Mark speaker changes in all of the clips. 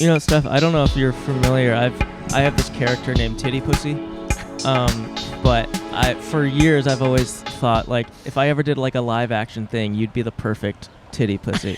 Speaker 1: You know, Steph, I don't know if you're familiar. I have this character named Titty Pussy. But for years I've always thought, like, if I ever did like a live action thing, you'd be the perfect Titty Pussy.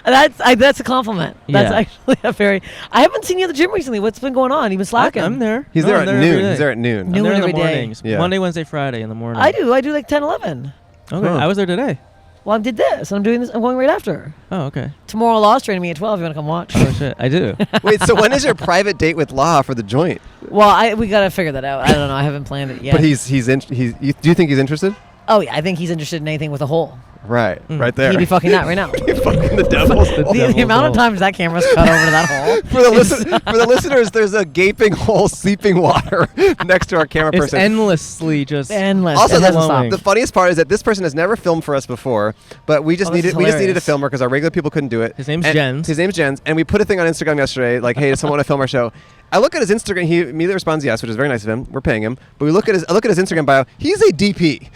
Speaker 2: That's a compliment. That's
Speaker 1: Yeah.
Speaker 2: actually a very. I haven't seen you at the gym recently. What's been going on? You've been slacking.
Speaker 1: I'm there.
Speaker 3: He's there at noon. He's there at noon.
Speaker 1: I'm
Speaker 2: Noon
Speaker 1: there in the
Speaker 2: every day.
Speaker 1: mornings.
Speaker 3: Yeah.
Speaker 1: Monday, Wednesday, Friday in the morning.
Speaker 2: I do like 10, 11.
Speaker 1: Okay.
Speaker 3: Huh.
Speaker 1: I was there today.
Speaker 2: Well, I did this. I'm doing this. I'm going right after.
Speaker 1: Oh, okay.
Speaker 2: Tomorrow, Law's training me at 12. You want to come watch?
Speaker 1: Oh shit, I do.
Speaker 3: Wait, so when is your private date with Law for the joint?
Speaker 2: Well, we gotta figure that out. I don't know. I haven't planned it yet.
Speaker 3: But do you think he's interested?
Speaker 2: Oh yeah, I think he's interested in anything with a hole.
Speaker 3: Right, right there.
Speaker 2: He'd be fucking that right now.
Speaker 3: He'd be fucking the devil's hole.
Speaker 2: The amount of times that camera's cut over to that hole.
Speaker 3: For the listeners, there's a gaping hole seeping water next to our camera
Speaker 1: It's
Speaker 3: person.
Speaker 1: endlessly just
Speaker 2: Endless.
Speaker 3: Also,
Speaker 2: It hasn't
Speaker 1: flowing.
Speaker 2: stopped.
Speaker 3: the funniest part is that this person has never filmed for us before, but we just
Speaker 2: this is
Speaker 3: needed a
Speaker 2: hilarious.
Speaker 3: filmer because our regular people couldn't do it.
Speaker 1: His name's Jens.
Speaker 3: His name's Jens, and we put a thing on Instagram yesterday, like, "Hey, does someone want to film our show?" I look at his Instagram. He immediately responds yes, which is very nice of him. We're paying him, but I look at his Instagram bio. He's a DP.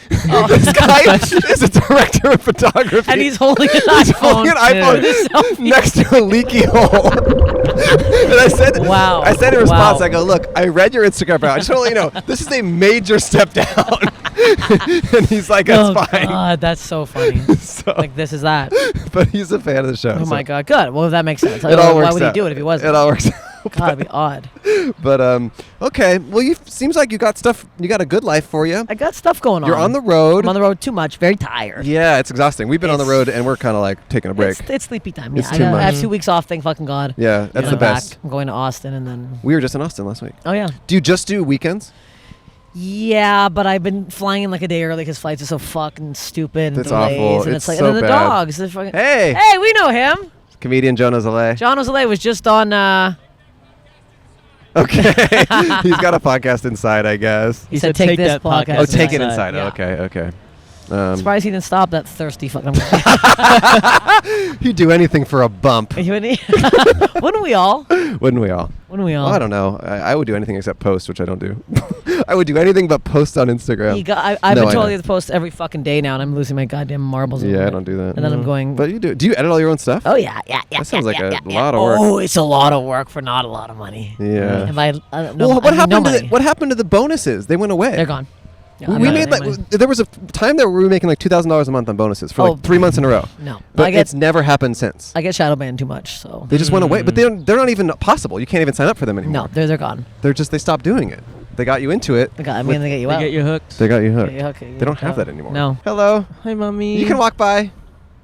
Speaker 3: This guy is a director of photography,
Speaker 2: And he's holding an
Speaker 3: He's
Speaker 2: iPhone.
Speaker 3: holding an iPhone
Speaker 2: Yeah.
Speaker 3: next to a leaky hole. And I said,
Speaker 2: Wow.
Speaker 3: I said in response,
Speaker 2: Wow.
Speaker 3: I go, "Look, I read your Instagram bio. I just want to let you know, this is a major step down." And he's like, "That's
Speaker 2: Oh
Speaker 3: fine."
Speaker 2: God, that's so funny.
Speaker 3: So,
Speaker 2: Like this is that.
Speaker 3: but he's a fan of the show.
Speaker 2: Oh
Speaker 3: so
Speaker 2: my God, good. Well, that makes sense.
Speaker 3: It all works
Speaker 2: Why would
Speaker 3: out.
Speaker 2: he do it if he wasn't?
Speaker 3: It all works out.
Speaker 2: God, it'd be odd.
Speaker 3: But okay. Well, seems like you got stuff. You got a good life for you.
Speaker 2: I got stuff going on.
Speaker 3: You're on the road.
Speaker 2: I'm on the road too much. Very tired.
Speaker 3: Yeah, it's exhausting. We've been on the road and we're kind of like taking a break.
Speaker 2: It's sleepy time.
Speaker 3: It's
Speaker 2: Yeah,
Speaker 3: too
Speaker 2: I have
Speaker 3: much.
Speaker 2: 2 weeks off. Thank fucking God.
Speaker 3: Yeah, that's
Speaker 2: And
Speaker 3: the
Speaker 2: I'm
Speaker 3: best.
Speaker 2: back. I'm going to Austin and then.
Speaker 3: We were just in Austin last week.
Speaker 2: Oh yeah.
Speaker 3: Do you just do weekends?
Speaker 2: Yeah, but I've been flying in like a day early because flights are so fucking stupid and
Speaker 3: That's
Speaker 2: delays,
Speaker 3: awful.
Speaker 2: and
Speaker 3: It's
Speaker 2: like
Speaker 3: so
Speaker 2: and then the
Speaker 3: bad.
Speaker 2: dogs. They're fucking,
Speaker 3: Hey,
Speaker 2: hey, we know him.
Speaker 3: comedian John Ozale.
Speaker 2: John Ozale was just on.
Speaker 3: Okay, he's got a podcast inside, I guess.
Speaker 2: He said, "Take this
Speaker 1: that
Speaker 2: podcast
Speaker 3: Oh, take it
Speaker 2: inside."
Speaker 3: inside.
Speaker 2: Yeah.
Speaker 3: Okay.
Speaker 2: Surprised he didn't stop that thirsty fucking.
Speaker 3: He'd do anything for a bump,
Speaker 2: Wouldn't we all?
Speaker 3: wouldn't we all?
Speaker 2: Wouldn't we all?
Speaker 3: Well, I don't know. I would do anything except post, which I don't do. I would do anything but post on Instagram.
Speaker 2: I've
Speaker 3: No,
Speaker 2: been
Speaker 3: I
Speaker 2: told
Speaker 3: know.
Speaker 2: you to post every fucking day now, and I'm losing my goddamn marbles. over
Speaker 3: Yeah, I
Speaker 2: it.
Speaker 3: don't do that.
Speaker 2: And then I'm going.
Speaker 3: But you do. Do you edit all your own stuff?
Speaker 2: Oh yeah.
Speaker 3: That sounds like a
Speaker 2: yeah.
Speaker 3: lot of work.
Speaker 2: Oh, it's a lot of work for not a lot of money.
Speaker 3: Yeah.
Speaker 2: If I no,
Speaker 3: Well,
Speaker 2: I mean, no money.
Speaker 3: what happened to the bonuses? They went away.
Speaker 2: They're gone. Yeah, I'm
Speaker 3: We
Speaker 2: not
Speaker 3: made
Speaker 2: getting
Speaker 3: like
Speaker 2: money.
Speaker 3: there was a time that we were making like $2,000 a month on bonuses for like 3 months in a row.
Speaker 2: No,
Speaker 3: But it's never happened since.
Speaker 2: I get shadow banned too much, so
Speaker 3: They just went away. But they're not even possible. You can't even sign up for them anymore.
Speaker 2: no, they're gone.
Speaker 3: They stopped doing it. They got you into it.
Speaker 2: They get you
Speaker 1: they
Speaker 2: out.
Speaker 1: get you hooked.
Speaker 3: They got you hooked.
Speaker 2: Get you hooked, get you
Speaker 3: They don't
Speaker 2: hooked
Speaker 3: have
Speaker 2: out.
Speaker 3: that anymore.
Speaker 2: No.
Speaker 3: Hello.
Speaker 1: Hi, mommy.
Speaker 3: You can walk by.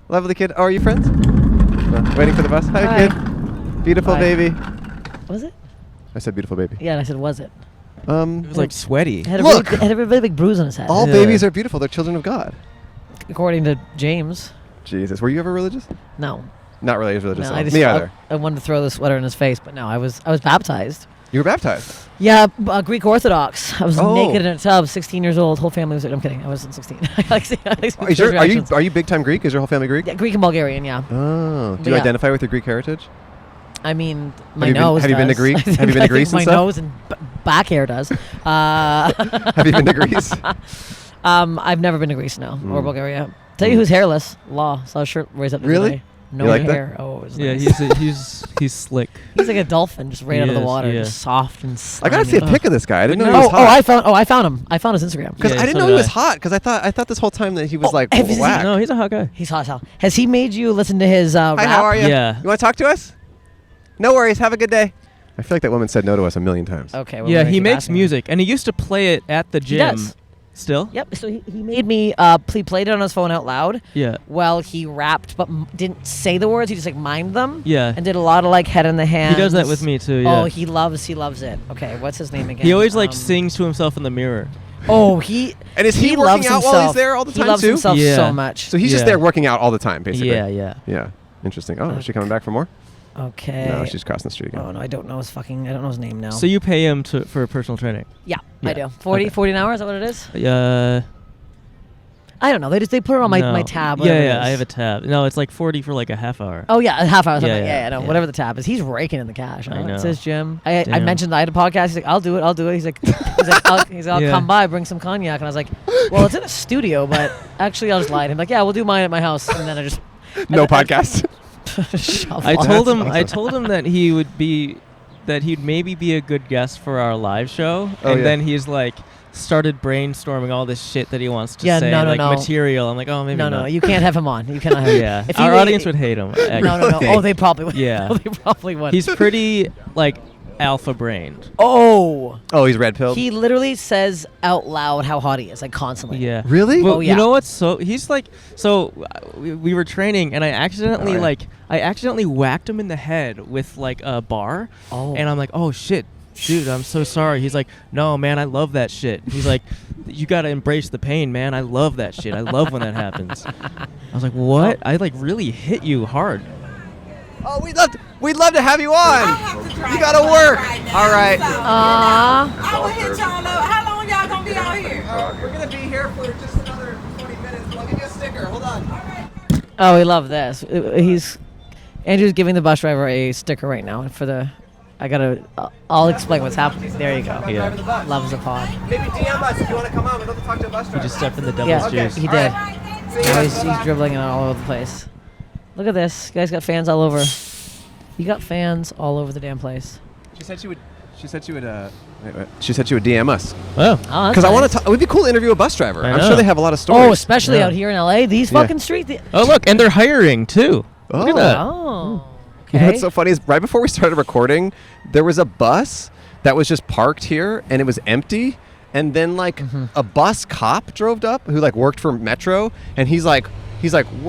Speaker 3: Lovely kid. Oh, are you friends? No. Waiting for the bus. Hi,
Speaker 2: Hi.
Speaker 3: kid. Beautiful
Speaker 2: Bye.
Speaker 3: baby.
Speaker 2: Was it?
Speaker 3: I said beautiful baby.
Speaker 2: Yeah, and I said, was it?
Speaker 1: It was like sweaty.
Speaker 2: It had
Speaker 3: Look!
Speaker 2: it had a really big bruise on his head.
Speaker 3: All
Speaker 1: Yeah.
Speaker 3: babies are beautiful. They're children of God.
Speaker 2: According to James.
Speaker 3: Jesus. Were you ever religious?
Speaker 2: No.
Speaker 3: Not really religious.
Speaker 2: No,
Speaker 3: at all. Me either.
Speaker 2: I wanted to throw the sweater in his face, but no, I was baptized.
Speaker 3: You were baptized.
Speaker 2: Yeah, Greek Orthodox. I was
Speaker 3: Oh.
Speaker 2: naked in a tub, 16 years old. Whole family was. I'm kidding. I wasn't 16.
Speaker 3: Are you big time Greek? Is your whole family Greek?
Speaker 2: Yeah, Greek and Bulgarian. Yeah.
Speaker 3: Oh. Do
Speaker 2: But
Speaker 3: you
Speaker 2: yeah.
Speaker 3: identify with your Greek heritage?
Speaker 2: I mean, my
Speaker 3: Have you been-
Speaker 2: nose.
Speaker 3: have you been to
Speaker 2: does.
Speaker 3: Greece?
Speaker 2: I think-
Speaker 3: Have you been to
Speaker 2: I think
Speaker 3: Greece and
Speaker 2: my
Speaker 3: stuff?
Speaker 2: nose and back hair does.
Speaker 3: Have you been to Greece?
Speaker 2: I've never been to Greece, no, or Bulgaria. Tell you who's hairless. Law. Saw a shirt raised up. the other
Speaker 3: Really?
Speaker 2: day. No
Speaker 3: You like that?
Speaker 2: hair. Oh, it was
Speaker 1: Yeah,
Speaker 2: nice.
Speaker 1: he's slick.
Speaker 2: He's like a dolphin, just right out of the
Speaker 1: He is,
Speaker 2: water,
Speaker 1: yeah.
Speaker 2: just soft and
Speaker 3: I
Speaker 2: slimy.
Speaker 3: gotta see a pic of this guy. I didn't know he
Speaker 2: Oh,
Speaker 3: was hot.
Speaker 2: I found him. I found his Instagram.
Speaker 3: Because
Speaker 1: Yeah,
Speaker 3: I didn't
Speaker 1: so
Speaker 3: know
Speaker 1: did
Speaker 3: he was
Speaker 1: I.
Speaker 3: hot. Because I thought this whole time that he was
Speaker 2: Oh,
Speaker 3: like
Speaker 2: have you seen-
Speaker 3: whack.
Speaker 1: No, he's a hot guy.
Speaker 2: He's hot as hell. Has he made you listen to his rap?
Speaker 3: Hi, how are you?
Speaker 1: Yeah.
Speaker 3: You want to talk to us? No worries. Have a good day. I feel like that woman said no to us a million times.
Speaker 2: Okay. Well,
Speaker 1: Yeah,
Speaker 2: we're gonna
Speaker 1: he
Speaker 2: keep
Speaker 1: makes
Speaker 2: asking him.
Speaker 1: music, and he used to play it at the gym.
Speaker 2: does.
Speaker 1: Still?
Speaker 2: Yep. So he made me. He played it on his phone out loud.
Speaker 1: Yeah.
Speaker 2: While he rapped, but didn't say the words. He just like mimed them.
Speaker 1: Yeah.
Speaker 2: And did a lot of like head in the hands.
Speaker 1: He does that with me too. Yeah.
Speaker 2: Oh, he loves it. Okay, what's his name again?
Speaker 1: He always like sings to himself in the mirror.
Speaker 2: Oh, he.
Speaker 3: And is he
Speaker 2: loves
Speaker 3: working out
Speaker 2: himself.
Speaker 3: while he's there all the
Speaker 2: He
Speaker 3: time
Speaker 2: loves
Speaker 3: too?
Speaker 2: himself
Speaker 1: Yeah.
Speaker 2: so much.
Speaker 3: So he's just
Speaker 1: Yeah.
Speaker 3: there working out all the time, basically.
Speaker 1: Yeah.
Speaker 3: Yeah. Interesting. Oh, is she coming back for more?
Speaker 2: Okay.
Speaker 3: No, she's crossing the street again.
Speaker 2: Oh no, I don't know his name now.
Speaker 1: So you pay him for personal training?
Speaker 2: Yeah,
Speaker 1: Yeah.
Speaker 2: I do. 40 an hour. Is that what it is? I don't know. They put it on my
Speaker 1: no.
Speaker 2: tab.
Speaker 1: Yeah,
Speaker 2: whatever it
Speaker 1: yeah. I
Speaker 2: is.
Speaker 1: have a tab. No, it's like 40 for like a half hour.
Speaker 2: Oh yeah, a half hour.
Speaker 1: Yeah,
Speaker 2: Yeah,
Speaker 1: yeah,
Speaker 2: I know.
Speaker 1: yeah.
Speaker 2: Whatever the tab is, he's raking in the cash.
Speaker 1: I
Speaker 2: It's
Speaker 1: know.
Speaker 2: his gym. I
Speaker 1: Damn.
Speaker 2: mentioned I had a podcast. He's like, I'll do it. He's like, I'll
Speaker 1: Yeah.
Speaker 2: come by, bring some cognac, and I was like, well, it's in a studio, but actually, I'll just lie to him. Like, yeah, we'll do mine at my house, and then I just
Speaker 3: No podcast.
Speaker 2: Shovel.
Speaker 1: I told him.
Speaker 3: That's
Speaker 1: I
Speaker 3: awesome.
Speaker 1: told him that he'd maybe be a good guest for our live show,
Speaker 3: Oh,
Speaker 1: and
Speaker 3: yeah.
Speaker 1: then he's like started brainstorming all this shit that he wants to
Speaker 2: Yeah,
Speaker 1: say,
Speaker 2: no,
Speaker 1: like
Speaker 2: no.
Speaker 1: material. I'm like, oh, maybe
Speaker 2: No,
Speaker 1: not.
Speaker 2: no, you can't have him on. You cannot have him.
Speaker 1: Yeah,
Speaker 2: If
Speaker 1: our
Speaker 2: he-
Speaker 1: audience would hate him.
Speaker 2: No, no, no. Oh, they probably would.
Speaker 1: Yeah.
Speaker 2: They probably would.
Speaker 1: He's pretty like alpha brained.
Speaker 2: Oh.
Speaker 3: Oh, he's red pilled.
Speaker 2: He literally says out loud how hot he is, like constantly.
Speaker 1: Yeah.
Speaker 3: Really?
Speaker 1: Well,
Speaker 2: Oh, yeah.
Speaker 1: You know what's so he's like we were training and I accidentally whacked him in the head with like a bar.
Speaker 2: Oh.
Speaker 1: And I'm like, oh shit, dude, I'm so sorry. He's like, no man, I love that shit. He's like, you gotta embrace the pain, man. I love that shit. I love when that happens. I was like, what? I like really hit you hard.
Speaker 3: Oh, we'd love to have you on. You gotta work. All right.
Speaker 4: I will hit y'all up. How long y'all gonna be out here?
Speaker 3: We're gonna be here for just another 20 minutes. But I'll give you a sticker. Hold on.
Speaker 2: Oh, we love this. Andrew's giving the bus driver a sticker right now for the. I'll explain what's happening. There you go.
Speaker 1: Yeah.
Speaker 2: Loves the pod.
Speaker 3: Maybe DM us if you want to come on. We'd love to talk to a bus
Speaker 1: He
Speaker 3: driver.
Speaker 1: just stepped in the devil's
Speaker 2: Yeah,
Speaker 1: juice.
Speaker 2: he
Speaker 3: All
Speaker 2: did.
Speaker 3: right.
Speaker 2: Now he's dribbling it all over the place. Look at this. You guys got fans all over. You got fans all over the damn place.
Speaker 3: She said she would. She said she would. She said she would DM us
Speaker 1: Oh.
Speaker 2: Oh,
Speaker 3: because I want to. It would be cool to interview a bus driver.
Speaker 1: I
Speaker 3: I'm
Speaker 1: know.
Speaker 3: sure they have a lot of stories.
Speaker 2: Oh, especially
Speaker 1: Yeah.
Speaker 2: out here in LA. These
Speaker 3: Yeah.
Speaker 2: fucking streets.
Speaker 1: Oh look, and they're hiring too. Look at that.
Speaker 2: Oh.
Speaker 3: You know
Speaker 2: Okay.
Speaker 3: what's so funny is right before we started recording, there was a bus that was just parked here and it was empty. And then like a bus cop drove up who like worked for Metro, and he's like,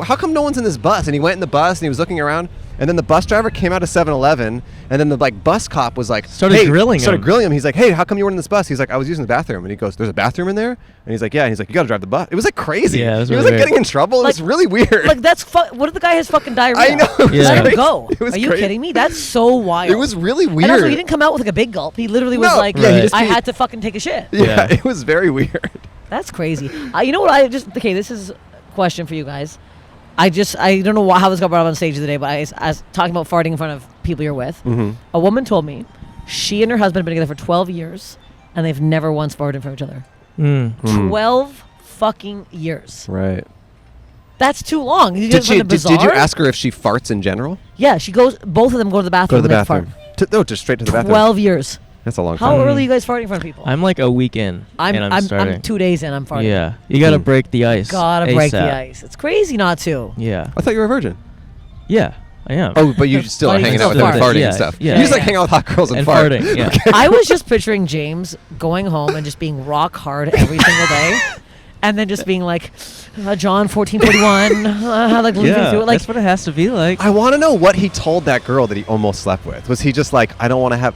Speaker 3: how come no one's in this bus? And he went in the bus and he was looking around, and then the bus driver came out of 7-Eleven, and then the like bus cop was like
Speaker 1: Started grilling him.
Speaker 3: He's like, hey, how come you weren't in this bus? He's like, I was using the bathroom. And he goes, there's a bathroom in there? And he's like, yeah. And he's like, you got to drive the bus. It was like crazy.
Speaker 1: Yeah, it was
Speaker 3: he was
Speaker 1: really
Speaker 3: like
Speaker 1: weird.
Speaker 3: getting in trouble. It was
Speaker 2: Like-
Speaker 3: really weird.
Speaker 2: Like that's what if the guy has fucking diarrhea?
Speaker 3: I know. It was
Speaker 1: Yeah.
Speaker 2: Let him
Speaker 3: crazy.
Speaker 2: go.
Speaker 3: It was
Speaker 2: Are you
Speaker 3: crazy.
Speaker 2: kidding me? That's so wild.
Speaker 3: It was really weird.
Speaker 2: And also, he didn't come out with like a big gulp. He literally was
Speaker 3: No,
Speaker 2: like,
Speaker 3: yeah,
Speaker 1: he just
Speaker 2: I
Speaker 3: peed.
Speaker 2: had to fucking take a shit.
Speaker 3: Yeah,
Speaker 1: Yeah.
Speaker 3: it was very weird.
Speaker 2: That's crazy. You know what? Okay, this is a question for you guys. I don't know how this got brought up on stage today, but I was talking about farting in front of people you're with.
Speaker 3: Mm-hmm.
Speaker 2: A woman told me she and her husband have been together for 12 years, and they've never once farted in front of each other.
Speaker 1: Mm.
Speaker 2: 12 fucking years.
Speaker 3: Right.
Speaker 2: That's too long. You
Speaker 3: Did
Speaker 2: guys find it
Speaker 3: did you
Speaker 2: bizarre?
Speaker 3: ask her if she farts in general?
Speaker 2: Yeah, she goes. Both of them go to the
Speaker 3: Go
Speaker 2: bathroom.
Speaker 3: to the
Speaker 2: and they fart.
Speaker 3: bathroom. No, just straight to the bathroom.
Speaker 2: 12 years.
Speaker 3: That's a long
Speaker 2: How
Speaker 3: time.
Speaker 2: early are you guys farting in front of people?
Speaker 1: I'm like a week in. and I'm starting.
Speaker 2: I'm 2 days in. I'm farting.
Speaker 1: Yeah, you gotta
Speaker 3: Hmm.
Speaker 1: break the ice.
Speaker 2: Gotta break the
Speaker 1: ASAP.
Speaker 2: ice. It's crazy not to.
Speaker 1: Yeah,
Speaker 3: I thought you were a virgin.
Speaker 1: yeah, I am.
Speaker 3: Oh, but you still are
Speaker 2: Farting
Speaker 3: hanging
Speaker 2: and
Speaker 3: out with them and
Speaker 1: still
Speaker 3: farting
Speaker 1: yeah,
Speaker 3: and stuff.
Speaker 1: yeah.
Speaker 3: You just like
Speaker 2: Yeah.
Speaker 3: hang out with hot girls and,
Speaker 1: and
Speaker 3: fart.
Speaker 1: farting. Yeah.
Speaker 2: I was just picturing James going home and just being rock hard every single day, and then just being like, John 14:41, like leaping
Speaker 1: Yeah,
Speaker 2: through it. Like,
Speaker 1: that's what it has to be like.
Speaker 3: I want to know what he told that girl that he almost slept with. Was he just like, I don't want to have...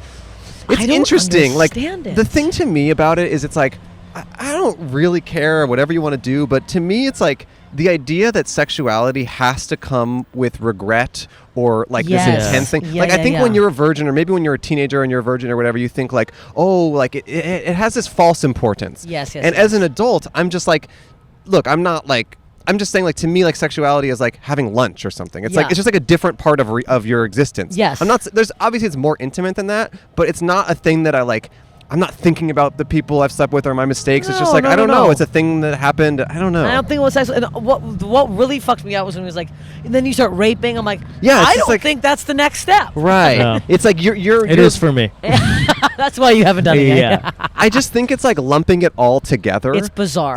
Speaker 3: It's
Speaker 2: I don't
Speaker 3: interesting. Like,
Speaker 2: understand it.
Speaker 3: the thing to me about it is it's like, I don't really care whatever you want to do, but to me it's like the idea that sexuality has to come with regret or like
Speaker 2: Yes.
Speaker 3: this intense thing.
Speaker 2: Yeah,
Speaker 3: like I
Speaker 2: yeah,
Speaker 3: think when
Speaker 2: yeah.
Speaker 3: you're a virgin, or maybe when you're a teenager and you're a virgin or whatever, you think like, oh, like it has this false importance.
Speaker 2: Yes, yes,
Speaker 3: And
Speaker 2: yes.
Speaker 3: as an adult, I'm just like, look, I'm not like, I'm just saying, like, to me, like, sexuality is like having lunch or something. It's
Speaker 2: Yeah.
Speaker 3: like, it's just like a different part of your existence.
Speaker 2: Yes.
Speaker 3: I'm not, there's obviously it's more intimate than that, but it's not a thing that I like. I'm not thinking about the people I've slept with or my mistakes. It's just
Speaker 2: No,
Speaker 3: like,
Speaker 2: no,
Speaker 3: I don't
Speaker 2: no,
Speaker 3: know.
Speaker 2: no.
Speaker 3: It's a thing that happened. I don't know.
Speaker 2: I don't think it was sex. And what really fucked me out was when he was like, and then you start raping. I'm like,
Speaker 3: Yeah, it's
Speaker 2: I
Speaker 3: just
Speaker 2: don't
Speaker 3: like-
Speaker 2: think that's the next step.
Speaker 3: Right.
Speaker 1: No.
Speaker 3: It's like you're
Speaker 1: It is for me.
Speaker 2: That's why you haven't done it yet.
Speaker 1: Yeah.
Speaker 3: I just think it's like lumping it all together.
Speaker 2: It's bizarre.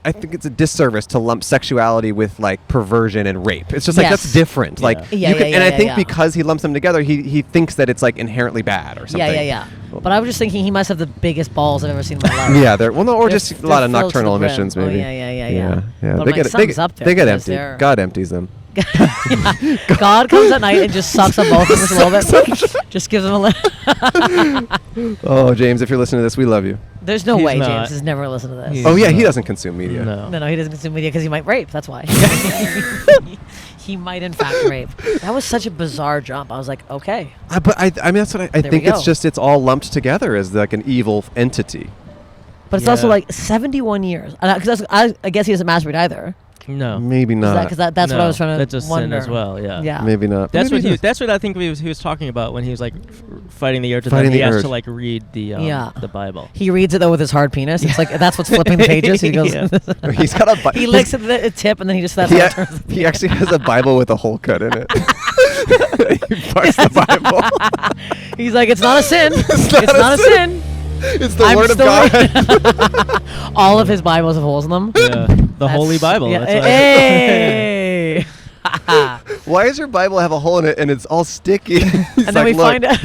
Speaker 3: I think it's a disservice to lump sexuality with like perversion and rape. It's just like
Speaker 2: Yes.
Speaker 3: that's different.
Speaker 1: Yeah.
Speaker 3: Like
Speaker 2: Yeah,
Speaker 3: you can,
Speaker 2: yeah,
Speaker 3: and I
Speaker 2: yeah,
Speaker 3: think
Speaker 2: yeah.
Speaker 3: because he lumps them together, he thinks that it's like inherently bad or something.
Speaker 2: Yeah. But I was just thinking he must have the biggest balls I've ever seen in my life.
Speaker 3: Yeah, they're or
Speaker 2: They're-
Speaker 3: just a
Speaker 2: they're
Speaker 3: lot of
Speaker 2: filled to
Speaker 3: nocturnal
Speaker 2: the brim.
Speaker 3: emissions,
Speaker 2: Oh,
Speaker 3: maybe.
Speaker 2: yeah.
Speaker 3: Yeah.
Speaker 2: But
Speaker 3: They
Speaker 2: I'm like,
Speaker 3: get
Speaker 2: something's up there
Speaker 3: they get
Speaker 2: because
Speaker 3: emptied.
Speaker 2: they're-
Speaker 3: God empties them.
Speaker 2: God comes at night and just sucks on both of us a little bit. Just gives them a little.
Speaker 3: Oh, James, if you're listening to this, we love you.
Speaker 2: There's no
Speaker 1: He's
Speaker 2: way
Speaker 1: not.
Speaker 2: James has never listened to this.
Speaker 1: He's
Speaker 3: Oh yeah, he
Speaker 1: not.
Speaker 3: doesn't consume media.
Speaker 1: No.
Speaker 2: No, he doesn't consume media because he might rape. That's why. He might, in fact, rape. That was such a bizarre jump. I was like, okay.
Speaker 3: But I mean, that's what I
Speaker 2: There
Speaker 3: think.
Speaker 2: we
Speaker 3: It's
Speaker 2: go.
Speaker 3: just it's all lumped together as like an evil entity.
Speaker 2: But it's also
Speaker 1: Yeah.
Speaker 2: like 71 years. Because I guess he doesn't masturbate either.
Speaker 1: No.
Speaker 3: Maybe not.
Speaker 2: Because that's what I was trying to
Speaker 1: That's a
Speaker 2: wonder.
Speaker 1: sin as well. Yeah.
Speaker 2: Yeah.
Speaker 3: Maybe not.
Speaker 1: That's
Speaker 3: Maybe
Speaker 1: what
Speaker 3: it
Speaker 1: that's what I think he was talking about when he was like fighting the urge. And
Speaker 3: Fighting
Speaker 1: then he
Speaker 3: the
Speaker 1: has
Speaker 3: urge.
Speaker 1: to like read the the Bible.
Speaker 2: He reads it though with his hard penis. It's like that's what's flipping the pages. He goes.
Speaker 1: Yeah.
Speaker 3: does. He's got a.
Speaker 2: He licks at the tip and then he just that's
Speaker 3: He,
Speaker 2: how it turns the
Speaker 3: he actually has a Bible with a hole cut in it. He parts the Bible.
Speaker 2: He's like, it's not a sin. It's not a sin.
Speaker 3: It's the
Speaker 2: I'm
Speaker 3: word of
Speaker 2: still
Speaker 3: God.
Speaker 2: All of his Bibles have holes in them.
Speaker 1: Yeah. The Holy Bible.
Speaker 2: Yeah.
Speaker 1: That's why-
Speaker 2: Hey.
Speaker 3: Why does your Bible have a hole in it and it's all sticky?
Speaker 2: And then we find out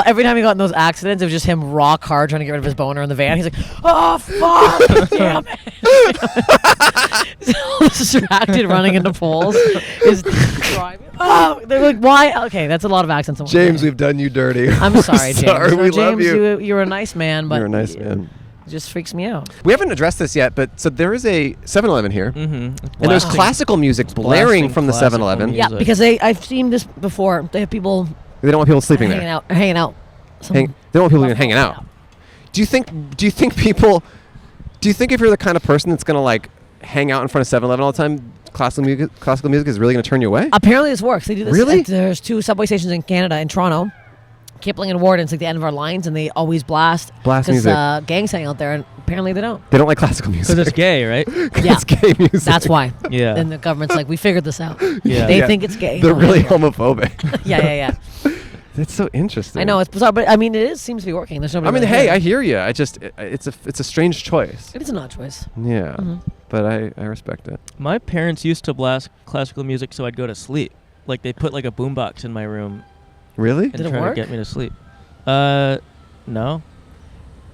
Speaker 2: every time he got in those accidents, it was just him rock hard trying to get rid of his boner in the van. He's like, "Oh fuck, damn it!" He's all distracted, running into poles. He's driving. Oh, they're like, "Why?" Okay, that's a lot of accents.
Speaker 3: James, we've done you dirty.
Speaker 2: I'm sorry, James.
Speaker 3: Sorry,
Speaker 2: No,
Speaker 3: we
Speaker 2: James,
Speaker 3: love you.
Speaker 2: You're a nice man, but
Speaker 3: You're a nice man.
Speaker 2: It just freaks me out.
Speaker 3: We haven't addressed this yet, but so there is a 7-Eleven here,
Speaker 1: Mm-hmm.
Speaker 3: and there's classical music blaring from the
Speaker 1: classical
Speaker 3: 7-Eleven.
Speaker 1: music.
Speaker 2: Yeah, because I've seen this before. They have people
Speaker 3: They don't want people sleeping
Speaker 2: hanging
Speaker 3: there.
Speaker 2: out. Hanging out.
Speaker 3: They don't want people even hanging out. Do you think people? Do you think if you're the kind of person that's gonna like hang out in front of 7-Eleven all the time, classical music is really gonna turn you away?
Speaker 2: Apparently this works. They do this.
Speaker 3: Really?
Speaker 2: There's 2 subway stations in Canada, in Toronto. Kipling and Warden, it's like the end of our lines, and they always blast
Speaker 3: music.
Speaker 2: gangs hang out there, and apparently they don't.
Speaker 3: They don't like classical music.
Speaker 1: Because it's gay, right?
Speaker 2: Yeah.
Speaker 3: It's gay music.
Speaker 2: That's why.
Speaker 1: Yeah.
Speaker 2: And the government's like, we figured this out.
Speaker 1: Yeah.
Speaker 2: They think it's gay.
Speaker 3: They're
Speaker 2: No,
Speaker 3: really
Speaker 2: yeah.
Speaker 3: homophobic.
Speaker 2: Yeah.
Speaker 3: That's so interesting.
Speaker 2: I know it's bizarre, but I mean, seems to be working. There's nobody.
Speaker 3: I mean,
Speaker 2: really
Speaker 3: hey,
Speaker 2: there.
Speaker 3: I hear you. It's a strange choice.
Speaker 2: It is an odd choice.
Speaker 3: Yeah, but I respect it.
Speaker 1: My parents used to blast classical music so I'd go to sleep. Like they put like a boombox in my room
Speaker 3: Really?
Speaker 1: and
Speaker 2: Did it
Speaker 1: try
Speaker 2: work?
Speaker 1: to get me to sleep. No.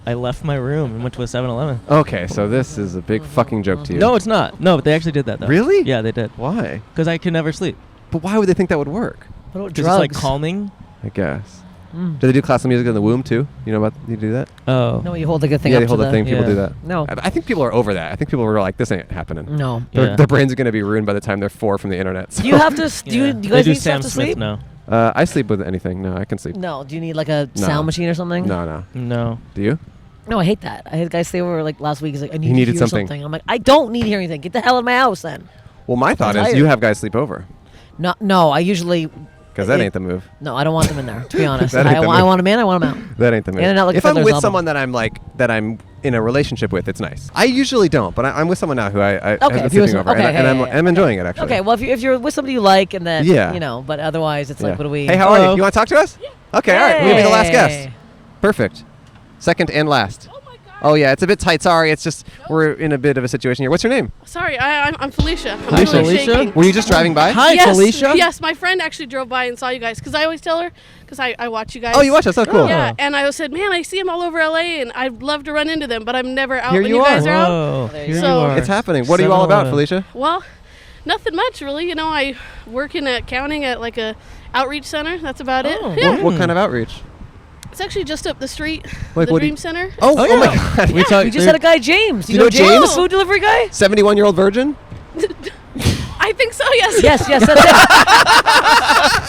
Speaker 1: I left my room and went to a 7-Eleven.
Speaker 3: Okay, so this is a big fucking joke to you.
Speaker 1: No, it's not. No, but they actually did that though.
Speaker 3: Really?
Speaker 1: Yeah, they did.
Speaker 3: Why?
Speaker 1: Because I could never sleep.
Speaker 3: But why would they think that would work?
Speaker 2: What about
Speaker 1: Because
Speaker 2: drugs?
Speaker 1: it's like calming.
Speaker 3: I guess.
Speaker 2: Mm.
Speaker 3: Do they do classical music in the womb too? You know about you do that?
Speaker 1: Oh.
Speaker 2: No, you hold the good thing
Speaker 3: Yeah,
Speaker 2: up
Speaker 3: they hold
Speaker 2: to
Speaker 3: the thing. People
Speaker 1: Yeah.
Speaker 3: do that.
Speaker 2: No.
Speaker 3: I think people are over that. I think people are like, this ain't happening.
Speaker 2: No.
Speaker 1: Yeah.
Speaker 3: Their brains are going to be ruined by the time they're 4 from the internet.
Speaker 2: Do you have to? Do you
Speaker 1: They
Speaker 2: guys
Speaker 1: do
Speaker 2: need
Speaker 1: Sam
Speaker 2: stuff to
Speaker 1: Smith
Speaker 2: sleep?
Speaker 1: now.
Speaker 3: I sleep with anything. No, I can sleep.
Speaker 2: No. Do you need like a
Speaker 3: No.
Speaker 2: sound machine or something?
Speaker 3: No.
Speaker 1: No.
Speaker 3: Do you?
Speaker 2: No, I hate that. I had a guy stay over like last week. He's like, I need to
Speaker 3: needed
Speaker 2: hear
Speaker 3: something.
Speaker 2: I'm like, I don't need to hear anything. Get the hell out of my house then.
Speaker 3: Well, my thought
Speaker 2: I'm
Speaker 3: is
Speaker 2: tired.
Speaker 3: you have guys sleep over.
Speaker 2: No, I usually.
Speaker 3: Because that
Speaker 2: It-
Speaker 3: ain't the move.
Speaker 2: No, I don't want them in there. To be honest,
Speaker 3: That ain't the
Speaker 2: I
Speaker 3: move.
Speaker 2: want them in. I want them out.
Speaker 3: That ain't the move.
Speaker 2: In and out like
Speaker 3: if I'm
Speaker 2: Fiddler's
Speaker 3: with
Speaker 2: Elbow.
Speaker 3: someone that I'm in a relationship with, it's nice. I usually don't, but I'm with someone now who I have been
Speaker 2: if you're
Speaker 3: sleeping
Speaker 2: with
Speaker 3: over,
Speaker 2: some-
Speaker 3: and
Speaker 2: okay,
Speaker 3: I'm enjoying it actually.
Speaker 2: Okay, well, if you're with somebody you like and that,
Speaker 3: Yeah.
Speaker 2: you know, but otherwise it's like,
Speaker 3: Yeah.
Speaker 2: what do we?
Speaker 3: Hey, how are you?
Speaker 1: Hello.
Speaker 3: You want to talk to us? Yeah. Okay, all right. We're gonna be the last guest.
Speaker 2: Hey.
Speaker 3: Perfect. Second and last.
Speaker 4: Oh my God.
Speaker 3: Oh yeah, it's a bit tight. Sorry, it's just we're in a bit of a situation here. What's your name?
Speaker 4: Sorry, I'm Felicia. I'm
Speaker 1: Hi,
Speaker 4: really
Speaker 1: Felicia.
Speaker 4: shaking.
Speaker 3: Were you just driving by?
Speaker 1: Hi,
Speaker 4: yes,
Speaker 1: Felicia.
Speaker 4: Yes, my friend actually drove by and saw you guys because I always tell her because I watch you guys.
Speaker 3: Oh, you watch us? Oh, cool.
Speaker 4: Yeah, and I said, man, I see them all over LA, and I'd love to run into them, but I'm never out
Speaker 3: Here
Speaker 4: when
Speaker 3: you
Speaker 4: you guys
Speaker 3: are.
Speaker 4: are out.
Speaker 1: Whoa.
Speaker 2: There
Speaker 1: Here
Speaker 2: you
Speaker 1: you
Speaker 4: go.
Speaker 1: are.
Speaker 3: It's happening. What are you all about,
Speaker 1: 7-Eleven.
Speaker 3: Felicia?
Speaker 4: Well, nothing much really. You know, I work in accounting at like a outreach center. That's about it.
Speaker 2: Oh.
Speaker 4: Yeah,
Speaker 3: What kind of outreach?
Speaker 4: it's actually just up the street,
Speaker 3: Like,
Speaker 4: the
Speaker 3: what do
Speaker 4: Dream
Speaker 3: you-
Speaker 4: Center.
Speaker 3: Oh,
Speaker 1: Oh,
Speaker 3: oh my
Speaker 1: yeah.
Speaker 3: God.
Speaker 1: We talked.
Speaker 2: We just had a guy, James.
Speaker 3: You know James?
Speaker 2: The food delivery guy?
Speaker 3: 71-year-old virgin?
Speaker 4: I think so. Yes.
Speaker 2: Yes, that's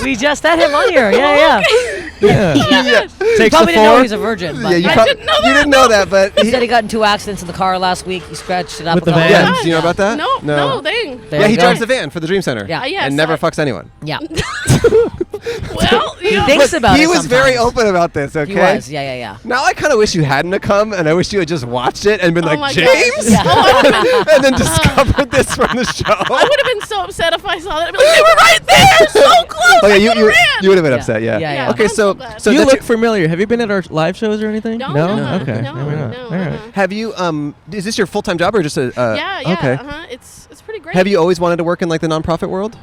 Speaker 2: it. We just had him on here. Yeah.
Speaker 1: Yeah.
Speaker 3: Yeah.
Speaker 2: You
Speaker 1: Takes
Speaker 2: probably
Speaker 1: the
Speaker 2: didn't know
Speaker 1: four.
Speaker 2: he's a virgin. But
Speaker 3: Yeah, you,
Speaker 4: I
Speaker 3: prob-
Speaker 4: didn't know
Speaker 3: you
Speaker 4: that.
Speaker 3: didn't know that, but
Speaker 2: he said he got in 2 accidents in the car last week. He scratched it up.
Speaker 1: With
Speaker 2: a
Speaker 1: the
Speaker 2: couple
Speaker 1: van?
Speaker 2: times.
Speaker 3: do you know about that?
Speaker 4: No, dang.
Speaker 2: There
Speaker 3: Yeah,
Speaker 2: you
Speaker 3: he
Speaker 2: go.
Speaker 3: drives the van for the Dream Center.
Speaker 2: Yeah.
Speaker 4: Yes,
Speaker 3: and never
Speaker 4: I-
Speaker 3: fucks anyone.
Speaker 2: Yeah.
Speaker 4: Well,
Speaker 2: He
Speaker 4: you know,
Speaker 2: thinks about it.
Speaker 3: He was very
Speaker 2: sometimes.
Speaker 3: open about this, okay?
Speaker 2: He was. Yeah.
Speaker 3: Now I kind of wish you hadn't have come, and I wish you had just watched it and been
Speaker 4: Oh
Speaker 3: like,
Speaker 4: my
Speaker 3: James?
Speaker 4: gosh. Oh, I would've
Speaker 3: and then discovered this from the show.
Speaker 4: I would have been so upset if I saw that. I'd be like, they were right there, so close.
Speaker 3: Oh, yeah,
Speaker 4: I
Speaker 3: you
Speaker 4: could've ran.
Speaker 3: would have been
Speaker 2: Yeah.
Speaker 3: upset, yeah.
Speaker 2: Yeah.
Speaker 3: Okay,
Speaker 4: I'm
Speaker 3: so
Speaker 4: so glad.
Speaker 3: so
Speaker 1: you
Speaker 3: that's
Speaker 1: look familiar. Have you been at our live shows or anything?
Speaker 4: No,
Speaker 1: Okay.
Speaker 4: no,
Speaker 1: Maybe not.
Speaker 4: no,
Speaker 1: All right.
Speaker 3: have you is this your full-time job or just a
Speaker 4: Yeah,
Speaker 3: okay.
Speaker 4: It's pretty great.
Speaker 3: Have you always wanted to work in like the nonprofit world?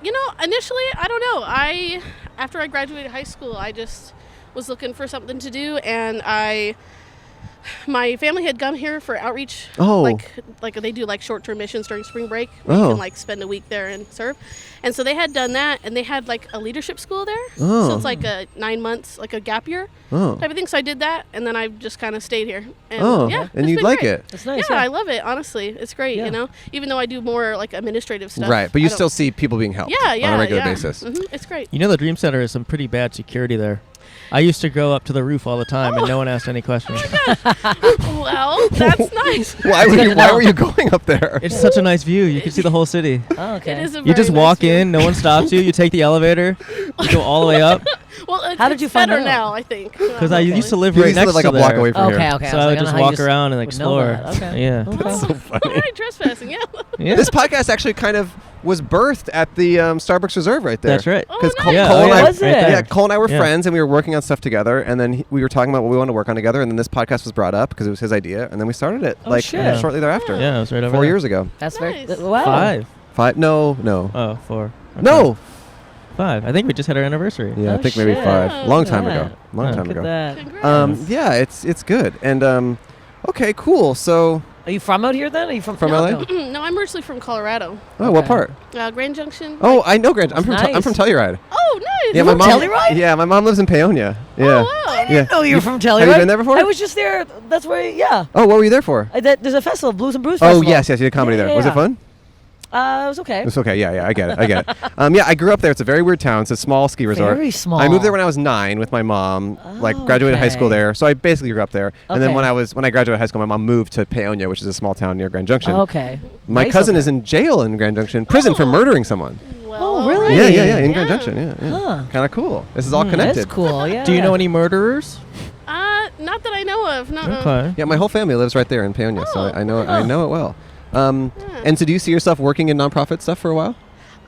Speaker 4: You know, initially, I don't know. After I graduated high school, I just was looking for something to do, and my family had come here for outreach.
Speaker 3: Oh.
Speaker 4: Like they do like short-term missions during spring break. Where
Speaker 3: Oh.
Speaker 4: You can like spend a week there and serve. And so they had done that, and they had like a leadership school there.
Speaker 3: Oh.
Speaker 4: So it's like a 9 months, like a gap year
Speaker 3: Oh.
Speaker 4: type of thing. So I did that, and then I just kind of stayed here. And
Speaker 3: Oh.
Speaker 4: yeah,
Speaker 3: And
Speaker 4: it's
Speaker 3: you
Speaker 4: been
Speaker 3: like
Speaker 4: great.
Speaker 3: it.
Speaker 2: That's nice.
Speaker 4: Yeah, I love it. Honestly, it's great.
Speaker 2: Yeah.
Speaker 4: You know, even though I do more like administrative stuff.
Speaker 3: Right, but you
Speaker 4: I don't-
Speaker 3: still see people being helped
Speaker 4: Yeah,
Speaker 3: on a regular
Speaker 4: yeah.
Speaker 3: basis.
Speaker 4: It's great.
Speaker 1: You know the Dream Center is some pretty bad security there. I used to go up to the roof all the time, and no one asked any questions.
Speaker 4: Well, that's nice.
Speaker 3: Why were you going up there?
Speaker 1: It's such a nice view. You can see the whole city.
Speaker 2: Oh, okay.
Speaker 4: It is a
Speaker 1: You just
Speaker 4: very
Speaker 1: walk
Speaker 4: nice view.
Speaker 1: in, no one stops you. You take the elevator, you go all the way up.
Speaker 4: Well, it's,
Speaker 2: How did you find
Speaker 4: better
Speaker 2: out?
Speaker 4: now, I think.
Speaker 1: Because I used to live
Speaker 3: You
Speaker 1: right
Speaker 3: used to
Speaker 1: next
Speaker 3: live like
Speaker 1: to
Speaker 3: a block
Speaker 1: there.
Speaker 3: away from
Speaker 2: Okay,
Speaker 3: here.
Speaker 2: okay.
Speaker 1: So
Speaker 2: I
Speaker 1: I would
Speaker 2: was like,
Speaker 1: just
Speaker 2: I don't know how
Speaker 1: walk
Speaker 2: you
Speaker 1: around and
Speaker 2: would know
Speaker 1: explore.
Speaker 2: that. Okay.
Speaker 1: Yeah.
Speaker 2: Okay.
Speaker 3: So funny.
Speaker 4: All right, trespassing, yeah.
Speaker 1: Yeah.
Speaker 3: This podcast actually kind of was birthed at the Starbucks Reserve right there.
Speaker 1: That's right.
Speaker 4: Oh,
Speaker 3: Because
Speaker 4: nice.
Speaker 1: Yeah,
Speaker 3: Cole
Speaker 1: oh,
Speaker 3: and
Speaker 1: yeah.
Speaker 3: I,
Speaker 2: Was it?
Speaker 3: yeah, Cole and I were
Speaker 1: Yeah.
Speaker 3: friends, and we were working on stuff together. And then we were talking about what we wanted to work on together. And then this podcast was brought up because it was his idea, and then we started it
Speaker 2: Oh, shit.
Speaker 3: shortly thereafter.
Speaker 1: Yeah, it was right over
Speaker 3: 4
Speaker 1: there.
Speaker 3: years ago.
Speaker 2: That's
Speaker 4: Nice.
Speaker 2: very wow.
Speaker 1: 5.
Speaker 3: 5? No.
Speaker 1: Oh, 4. Okay.
Speaker 3: No.
Speaker 1: 5. I think we just had our anniversary.
Speaker 3: Yeah, I
Speaker 2: Oh,
Speaker 3: think maybe
Speaker 2: shit.
Speaker 3: 5. Long time
Speaker 2: Yeah.
Speaker 3: ago. Long
Speaker 1: Yeah.
Speaker 3: time
Speaker 2: Look
Speaker 3: ago.
Speaker 2: at that.
Speaker 4: Congrats.
Speaker 3: Yeah, it's good. And okay, cool. So,
Speaker 2: Are you from out here then? Are you from
Speaker 3: LA?
Speaker 2: No.
Speaker 4: No, I'm originally from Colorado.
Speaker 3: oh, what
Speaker 2: Okay.
Speaker 3: part?
Speaker 4: Grand Junction.
Speaker 3: Oh, I know Grand. I'm
Speaker 2: That's
Speaker 3: from I'm from Telluride.
Speaker 4: Oh, nice.
Speaker 3: Yeah,
Speaker 2: You're from Telluride?
Speaker 3: Yeah, my mom lives in Peonia. Yeah.
Speaker 4: Oh, wow.
Speaker 2: I didn't
Speaker 3: Yeah.
Speaker 2: know you were from Telluride.
Speaker 3: Have you been there before?
Speaker 2: I was just there. That's where. Yeah.
Speaker 3: Oh, what were you there for?
Speaker 2: There's a festival, Blues and Brews
Speaker 3: Oh,
Speaker 2: Festival.
Speaker 3: yes, you did comedy there. Was it
Speaker 2: Yeah.
Speaker 3: fun?
Speaker 2: It was okay.
Speaker 3: It's okay. Yeah, I get it. Yeah, I grew up there. It's a very weird town. It's a small ski resort.
Speaker 2: Very small.
Speaker 3: I moved there when I was 9 with my mom. Like
Speaker 2: Oh,
Speaker 3: graduated high school
Speaker 2: okay.
Speaker 3: there, so I basically grew up there. And then
Speaker 2: Okay.
Speaker 3: when I graduated high school, my mom moved to Peonia, which is a small town near Grand Junction.
Speaker 2: Okay.
Speaker 3: My
Speaker 2: Nice
Speaker 3: cousin
Speaker 2: up
Speaker 3: is in jail in Grand Junction, prison for
Speaker 4: Oh.
Speaker 3: murdering someone.
Speaker 4: Well,
Speaker 2: Oh, really?
Speaker 3: Yeah,
Speaker 2: Hey.
Speaker 3: in
Speaker 4: Yeah.
Speaker 3: Grand Junction. Yeah.
Speaker 2: Huh.
Speaker 3: Kind of cool. This is all
Speaker 2: That's
Speaker 3: connected.
Speaker 2: cool. Yeah.
Speaker 1: Do you know any murderers?
Speaker 4: Not that I know of. No.
Speaker 1: Okay.
Speaker 3: Yeah, my whole family lives right there in Peonia, so
Speaker 4: Oh.
Speaker 3: I know it well.
Speaker 4: Yeah.
Speaker 3: And so, do you see yourself working in nonprofit stuff for a while?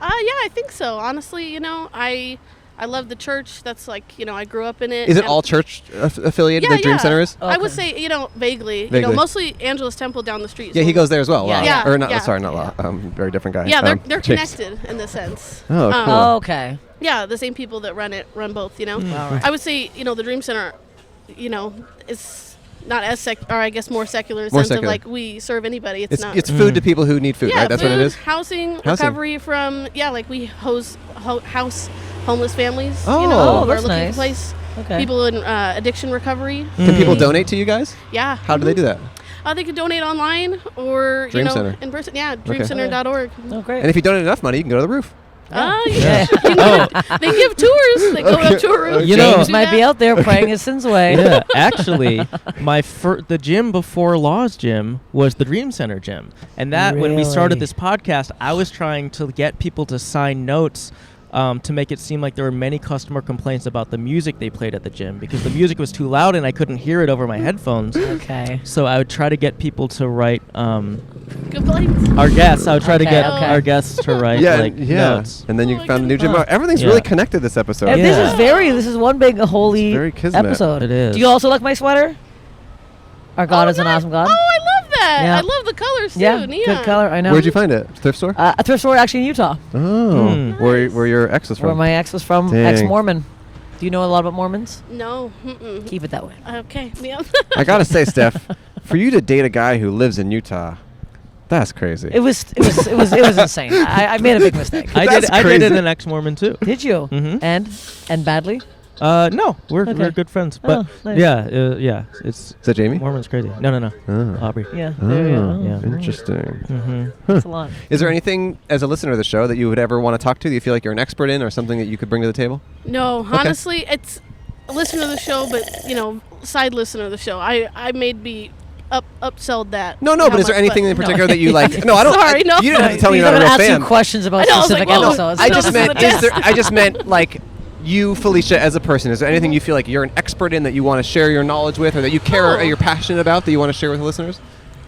Speaker 4: Yeah, I think so. Honestly, I love the church. That's like, I grew up in it.
Speaker 3: Is it
Speaker 4: and-
Speaker 3: all church affiliated?
Speaker 4: Yeah,
Speaker 3: the Dream
Speaker 4: yeah.
Speaker 3: Center is.
Speaker 4: I would
Speaker 2: Okay.
Speaker 4: say, vaguely.
Speaker 3: Vaguely.
Speaker 4: Mostly Angela's Temple down the street.
Speaker 3: Yeah, he goes there as well.
Speaker 2: Yeah.
Speaker 3: Wow.
Speaker 4: Yeah,
Speaker 3: Or not?
Speaker 4: yeah.
Speaker 3: Sorry, not Law. Very different guy.
Speaker 4: Yeah, they're
Speaker 3: James.
Speaker 4: connected in the sense.
Speaker 3: Oh, cool.
Speaker 2: Oh, okay.
Speaker 4: Yeah, the same people that run both.
Speaker 2: All right.
Speaker 4: I would say, the Dream Center, is not as more secular in the
Speaker 3: More
Speaker 4: sense
Speaker 3: secular.
Speaker 4: of like we serve anybody. It's not.
Speaker 3: It's food to people who need food,
Speaker 4: yeah,
Speaker 3: right? That's
Speaker 4: food,
Speaker 3: what it is.
Speaker 4: Housing,
Speaker 3: Housing.
Speaker 4: recovery from like we house homeless families.
Speaker 3: Oh.
Speaker 4: who
Speaker 2: Oh,
Speaker 4: are
Speaker 2: that's
Speaker 4: looking
Speaker 2: nice.
Speaker 4: for place.
Speaker 2: Okay.
Speaker 4: People in addiction recovery.
Speaker 3: Can people donate to you guys?
Speaker 4: Yeah.
Speaker 3: How do they do that?
Speaker 4: They can donate online or
Speaker 3: Dream Center.
Speaker 4: in person. Yeah, dreamcenter.org.
Speaker 2: Oh, great.
Speaker 3: And if you donate enough money, you can go to the roof.
Speaker 4: Yeah. They give tours. They go up to a room.
Speaker 1: You know-
Speaker 2: James might be out there praying his sins away.
Speaker 1: Yeah, actually, the gym before Law's gym was the Dream Center gym, and that when we started
Speaker 2: Really?
Speaker 1: this podcast, I was trying to get people to sign notes. To make it seem like there were many customer complaints about the music they played at the gym because the music was too loud and I couldn't hear it over my headphones.
Speaker 2: Okay.
Speaker 1: So I would try to get people to write
Speaker 4: Complaints.
Speaker 1: our guests. I would try to
Speaker 2: Okay,
Speaker 1: get
Speaker 2: okay.
Speaker 1: our guests to write notes.
Speaker 3: And then you
Speaker 4: Oh,
Speaker 3: found a new gym.
Speaker 2: huh.
Speaker 3: Everything's
Speaker 1: Yeah.
Speaker 3: really connected this episode.
Speaker 2: Yeah,
Speaker 1: Yeah.
Speaker 2: This is one big holy
Speaker 3: It's very kismet.
Speaker 2: episode.
Speaker 1: It is.
Speaker 2: Do you also like my sweater? Our God is an
Speaker 4: nice.
Speaker 2: awesome God.
Speaker 4: Oh, I love that.
Speaker 2: Yeah.
Speaker 4: I love the colors too.
Speaker 2: Yeah,
Speaker 4: Neon.
Speaker 2: good color. I know.
Speaker 3: Where'd you find it? Thrift store?
Speaker 2: A thrift store actually in Utah,
Speaker 3: Oh, where
Speaker 4: Nice.
Speaker 3: your ex was from?
Speaker 2: where my ex was from,
Speaker 3: Dang.
Speaker 2: ex-Mormon. Do you know a lot about Mormons?
Speaker 4: No. Mm-mm.
Speaker 2: Keep it that way.
Speaker 4: Okay. Yeah.
Speaker 3: I gotta say, Steph, for you to date a guy who lives in Utah, that's crazy.
Speaker 2: It was insane. I made a big mistake.
Speaker 1: I
Speaker 3: That's
Speaker 1: dated
Speaker 3: crazy.
Speaker 1: an ex-Mormon too.
Speaker 2: Did you?
Speaker 1: Mhm.
Speaker 2: And badly?
Speaker 1: No, we're
Speaker 2: Okay.
Speaker 1: good friends. But
Speaker 2: Oh, nice.
Speaker 1: yeah, it's
Speaker 3: Is that Jamie?
Speaker 1: Mormon's crazy. No,
Speaker 3: Oh.
Speaker 1: Aubrey.
Speaker 2: Yeah. There you go.
Speaker 1: Yeah.
Speaker 3: Interesting.
Speaker 1: Mm-hmm.
Speaker 2: That's a lot.
Speaker 3: Is there anything, as a listener of the show, that you would ever want to talk to that you feel like you're an expert in or something that you could bring to the table?
Speaker 4: No, honestly, it's a listener of the show, but side listener of the show. I made me upselled that.
Speaker 3: No,
Speaker 4: how
Speaker 3: but is there
Speaker 4: much,
Speaker 3: anything
Speaker 4: but-
Speaker 3: in particular that you like? No, I don't.
Speaker 4: Sorry, no.
Speaker 3: You didn't have to tell me
Speaker 2: He's
Speaker 3: you're not a
Speaker 2: gonna
Speaker 3: real
Speaker 2: ask
Speaker 3: fan.
Speaker 2: you questions about
Speaker 4: I know, I was
Speaker 2: specific
Speaker 4: like, whoa.
Speaker 2: episodes.
Speaker 3: I
Speaker 4: No,
Speaker 3: just
Speaker 4: this is
Speaker 3: meant,
Speaker 4: the
Speaker 3: is there?
Speaker 4: best.
Speaker 3: I just meant like you, Felicia, as a person. Is there anything you feel like you're an expert in that you want to share your knowledge with, or that you care, or you're passionate about that you want to share with the listeners?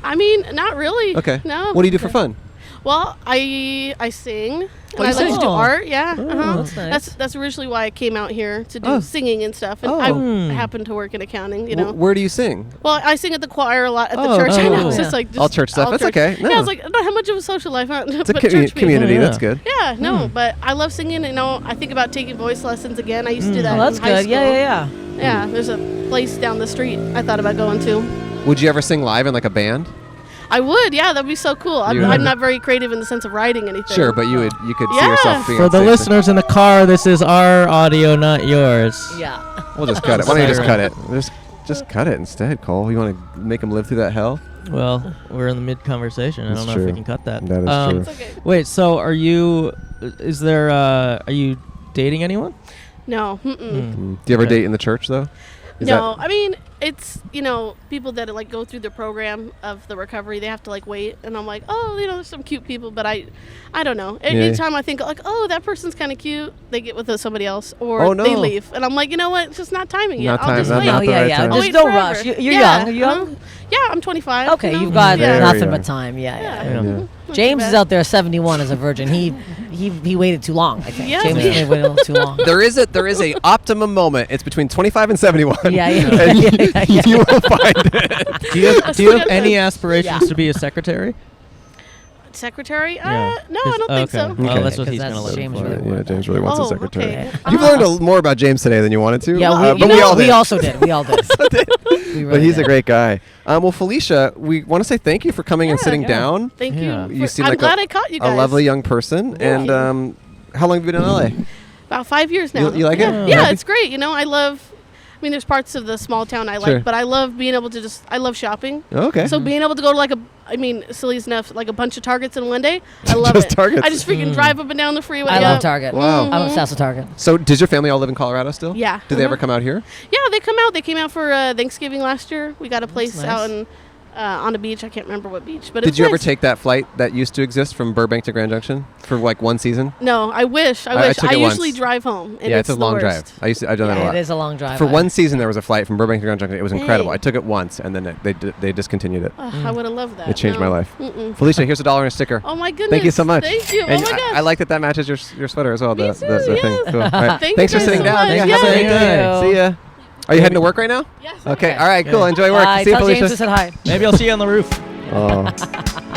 Speaker 4: I mean, not really.
Speaker 3: Okay.
Speaker 4: No.
Speaker 3: What do you do for fun?
Speaker 4: Well, I sing.
Speaker 3: Oh,
Speaker 4: And I
Speaker 3: you
Speaker 4: like to
Speaker 3: sing?
Speaker 4: do
Speaker 2: Oh.
Speaker 4: art. Yeah.
Speaker 2: that's nice.
Speaker 4: That's originally why I came out here to do
Speaker 3: Oh.
Speaker 4: singing and stuff. And
Speaker 3: Oh.
Speaker 4: I happen to work in accounting.
Speaker 3: Where do you sing?
Speaker 4: Well, I sing at the choir a lot at the
Speaker 3: Oh,
Speaker 4: church. I know.
Speaker 3: cool.
Speaker 4: It's
Speaker 2: Yeah.
Speaker 4: just like just
Speaker 3: All church stuff. That's okay.
Speaker 4: Yeah,
Speaker 3: No.
Speaker 4: I was like, I don't have much of a social life.
Speaker 3: It's a
Speaker 4: but church
Speaker 3: community.
Speaker 1: Yeah.
Speaker 3: That's good.
Speaker 4: Yeah, no, but I love singing. I think about taking voice lessons again. I used to do that
Speaker 2: Oh, that's
Speaker 4: in high
Speaker 2: good.
Speaker 4: school.
Speaker 2: Yeah.
Speaker 4: Yeah, there's a place down the street I thought about going to.
Speaker 3: Would you ever sing live in like a band?
Speaker 4: I would, yeah, that'd be so cool. I'm
Speaker 3: You would.
Speaker 4: not very creative in the sense of writing anything.
Speaker 3: Sure, but you could see
Speaker 4: Yeah.
Speaker 3: yourself being
Speaker 1: For
Speaker 3: on
Speaker 1: the
Speaker 3: stage.
Speaker 1: listeners in the car, this is our audio, not yours.
Speaker 2: Yeah.
Speaker 3: We'll just cut it. Why don't you just
Speaker 1: Sorry.
Speaker 3: cut it? Just cut it instead, Cole. You want to make them live through that hell?
Speaker 1: Well, we're in the mid-conversation. I
Speaker 3: That's
Speaker 1: don't know
Speaker 3: true.
Speaker 1: if we can cut that.
Speaker 3: That is true.
Speaker 4: It's okay.
Speaker 1: Wait, so are you dating anyone?
Speaker 4: No. Mm-mm.
Speaker 3: Do you ever
Speaker 1: Okay.
Speaker 3: date in the church though? Is
Speaker 4: No, I mean, it's, people that like go through the program of the recovery, they have to like wait, and I'm like, oh, there's some cute people, but I don't know. Anytime I think like, oh, that person's kind of cute, they get with somebody else, or
Speaker 3: Oh, no.
Speaker 4: they leave, and I'm like, you know what? It's just not timing yet.
Speaker 3: Not
Speaker 4: I'll
Speaker 3: time-
Speaker 4: just
Speaker 3: not-
Speaker 4: wait.
Speaker 3: not
Speaker 2: Oh,
Speaker 3: the
Speaker 2: yeah,
Speaker 3: right
Speaker 2: yeah.
Speaker 3: time.
Speaker 4: I'll
Speaker 2: There's
Speaker 4: wait
Speaker 2: no
Speaker 4: forever.
Speaker 2: rush. You're
Speaker 4: Yeah,
Speaker 2: young. Are you young?
Speaker 4: Yeah, I'm 25.
Speaker 2: Okay, you've got
Speaker 4: Yeah.
Speaker 3: Very
Speaker 2: nothing
Speaker 3: young.
Speaker 2: but time. Yeah.
Speaker 1: Yeah.
Speaker 4: Not
Speaker 2: James
Speaker 4: too
Speaker 2: is
Speaker 4: bad.
Speaker 2: out there 71 as a virgin. He waited too long, I think.
Speaker 4: Yeah.
Speaker 2: James
Speaker 1: Yeah.
Speaker 2: waited a little too long.
Speaker 3: There is a optimum moment. It's between 25 and 71.
Speaker 2: Yeah,
Speaker 3: And
Speaker 2: yeah.
Speaker 3: you will find it.
Speaker 1: Do you have,
Speaker 4: That's
Speaker 1: do you
Speaker 4: what
Speaker 1: have
Speaker 4: I
Speaker 1: any
Speaker 4: said.
Speaker 1: aspirations
Speaker 2: Yeah.
Speaker 1: to be a secretary?
Speaker 4: Secretary?
Speaker 1: Yeah.
Speaker 4: No, I don't think so.
Speaker 1: Well,
Speaker 3: Okay.
Speaker 1: that's what
Speaker 2: Because
Speaker 1: he's
Speaker 2: that's
Speaker 1: gonna live
Speaker 2: James
Speaker 1: for.
Speaker 2: really
Speaker 3: Yeah, James really wants a
Speaker 4: Oh,
Speaker 3: secretary.
Speaker 4: okay.
Speaker 3: You've learned more about James today than you wanted to.
Speaker 2: Yeah,
Speaker 3: but we all did.
Speaker 2: we also did. We all did. We
Speaker 3: But
Speaker 2: really
Speaker 3: he's a
Speaker 2: did.
Speaker 3: great guy. Well, Felicia, we want to say thank you for coming and
Speaker 4: Yeah,
Speaker 3: sitting
Speaker 4: yeah.
Speaker 3: down.
Speaker 4: Thank
Speaker 1: Yeah.
Speaker 4: you.
Speaker 3: You seem
Speaker 4: I'm
Speaker 3: like
Speaker 4: glad I caught you
Speaker 3: A
Speaker 4: guys.
Speaker 3: lovely young person. And how long have you been in LA?
Speaker 4: About 5 years now.
Speaker 3: You like it?
Speaker 4: Yeah,
Speaker 3: Yeah.
Speaker 4: it's great. I love. I mean, there's parts of the small town I like,
Speaker 3: Sure.
Speaker 4: but I love being able to I love shopping.
Speaker 3: Okay.
Speaker 4: So being able to go to silly enough, like a bunch of Targets in one day, I love
Speaker 3: Just
Speaker 4: it.
Speaker 3: Targets?
Speaker 4: I just freaking drive up and down the freeway.
Speaker 2: I
Speaker 4: yeah.
Speaker 2: love Target.
Speaker 3: Wow.
Speaker 2: I'm obsessed with Target.
Speaker 3: So does your family all live in Colorado still?
Speaker 4: Yeah.
Speaker 3: Do they ever come out here?
Speaker 4: Yeah, they come out. They came out for Thanksgiving last year. We got a place
Speaker 2: nice.
Speaker 4: out on a beach. I can't remember what beach, but
Speaker 3: Did
Speaker 4: it's
Speaker 3: you ever
Speaker 4: nice.
Speaker 3: take that flight that used to exist from Burbank to Grand Junction for like one season?
Speaker 4: No, I wish.
Speaker 3: I
Speaker 4: I
Speaker 3: took it
Speaker 4: usually
Speaker 3: once.
Speaker 4: drive home. And
Speaker 3: Yeah, it's a
Speaker 4: the
Speaker 3: long
Speaker 4: worst.
Speaker 3: drive. I've done that a
Speaker 2: Yeah,
Speaker 3: lot.
Speaker 2: it is a long drive.
Speaker 3: For one season, there was a flight from Burbank to Grand Junction. It was incredible.
Speaker 4: Dang.
Speaker 3: I took it once, and then they discontinued it.
Speaker 4: Ugh, I would have loved that.
Speaker 3: It changed
Speaker 4: No.
Speaker 3: my life.
Speaker 4: Mm-mm.
Speaker 3: Felicia, here's $1 and a sticker.
Speaker 4: Oh my goodness.
Speaker 3: Thank you so much.
Speaker 4: Thank you.
Speaker 3: And
Speaker 4: oh my gosh.
Speaker 3: I like that matches your sweater as well.
Speaker 4: Me
Speaker 3: the
Speaker 4: too,
Speaker 3: the thing.
Speaker 4: yes.
Speaker 3: Cool. All right.
Speaker 4: Thank
Speaker 3: Thanks
Speaker 4: you
Speaker 3: for
Speaker 4: guys
Speaker 3: sitting
Speaker 4: so
Speaker 3: down.
Speaker 4: much.
Speaker 3: Yeah,
Speaker 4: Yeah,
Speaker 3: have a
Speaker 2: thank
Speaker 3: great day.
Speaker 2: you.
Speaker 3: See ya. Are you heading to work right now?
Speaker 4: Yes.
Speaker 3: Okay. All right. Cool. Enjoy work.
Speaker 2: Bye.
Speaker 3: See you,
Speaker 2: Tell
Speaker 3: Felicia.
Speaker 2: James I said hi.
Speaker 1: Maybe I'll see you on the roof.
Speaker 3: Oh,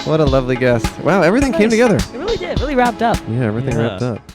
Speaker 3: what a lovely guest. Wow, everything came together.
Speaker 2: It really did. Really wrapped up.
Speaker 3: Yeah, everything
Speaker 1: Yeah.
Speaker 3: wrapped up.